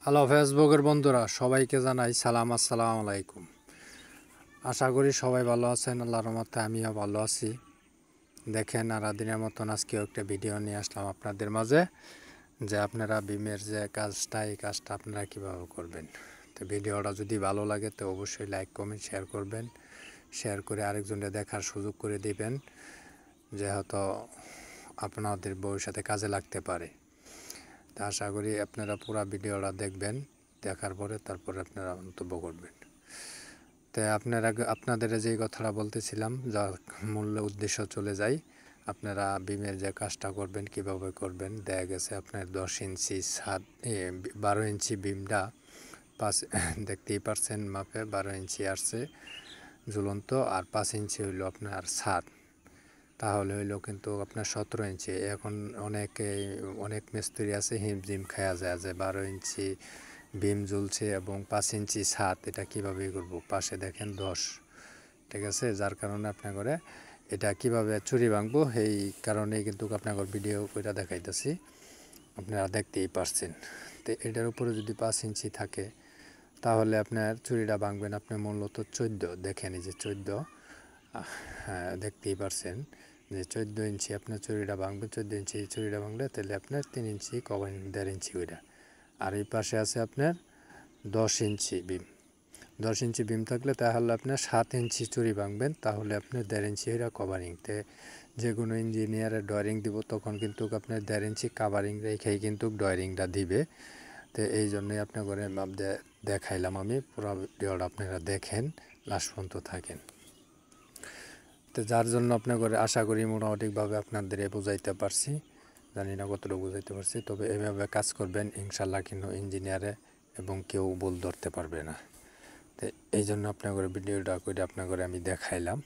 Hello ফেসবুকের বন্ধুরা, সবাইকে জানাই সালাম, আসসালামু আলাইকুম। আশা করি সবাই ভালো আছেন। আল্লাহর রহমতে আমিও ভালো আছি। দেখেন, আর দিনের মতন আজকেও একটা ভিডিও নিয়ে আসলাম আপনাদের মাঝে, যে আপনারা বিমের যে কাজটা, এই কাজটা আপনারা কীভাবে করবেন। তো ভিডিওটা যদি ভালো লাগে তো অবশ্যই লাইক কমেন্ট শেয়ার করবেন। শেয়ার করে আরেকজনকে দেখার সুযোগ করে দিবেন, যে হয়তো আপনাদের ভবিষ্যতে কাজে লাগতে পারে। তা আশা করি আপনারা পুরো ভিডিওটা দেখবেন, দেখার পরে তারপরে আপনারা মন্তব্য করবেন। তো আপনাদের যেই কথাটা বলতেছিলাম, যার মূল উদ্দেশ্য চলে যাই। আপনারা বিমের যে কাজটা করবেন কিভাবে করবেন, দেখা গেছে আপনার 10 ইঞ্চি ছাদ, 12 ইঞ্চি বিমটা দেখতেই পারছেন মাপে 12 ইঞ্চি আসছে ঝুলন্ত, আর 5 ইঞ্চি হইল আপনার ছাদ, তাহলে হইলো কিন্তু আপনার 17 ইঞ্চি। এখন অনেক মিস্ত্রি আছে হিমজিম খায়া যায় যে 12 ইঞ্চি বিম ঝুলছে এবং 5 ইঞ্চি ছাদ, এটা কীভাবে করব। পাশে দেখেন 10, ঠিক আছে। যার কারণে আপনার এটা কিভাবে চুরি ভাঙবো, এই কারণেই কিন্তু আপনার ভিডিও করে দেখাইতেছি, আপনারা দেখতেই পারছেন। তো এটার উপরে যদি 5 ইঞ্চি থাকে তাহলে আপনার চুরিটা ভাঙবেন আপনি মূলত 14, দেখেন এই যে 14, হ্যাঁ দেখতেই পারছেন যে 14 ইঞ্চি আপনার চুরিটা ভাঙবে। 14 ইঞ্চি চুরিটা ভাঙলে তাহলে আপনার 3 ইঞ্চি কভারিং, 1.5 ইঞ্চি ওইটা। আর এই পাশে আছে আপনার 10 ইঞ্চি বিম। 10 ইঞ্চি বিম থাকলে তাহলে আপনার 7 ইঞ্চি চুরি ভাঙবেন, তাহলে আপনার 1.5 ইঞ্চি ওইটা কভারিংতে। যে কোনো ইঞ্জিনিয়ারের ডয়ারিং দিব তখন কিন্তু আপনার 1.5 ইঞ্চি কাভারিং রেখেই কিন্তু ডয়ারিংটা দিবে। তো এই জন্যই আপনার মাপ দেখাইলাম আমি। পুরো ভিডিওটা আপনারা দেখেন, লাস্ট পর্যন্ত থাকেন। তো যার জন্য আপনার আশা করি মোটামুটিভাবে আপনাদের বোঝাইতে পারছি, জানি না কতটুকু বোঝাইতে পারছি, তবে এভাবে কাজ করবেন ইনশাল্লাহ কিন্তু ইঞ্জিনিয়ারে এবং কেউ ভুল ধরতে পারবে না। তো এই জন্য আপনার ভিডিওটা করে আপনার আমি দেখাইলাম।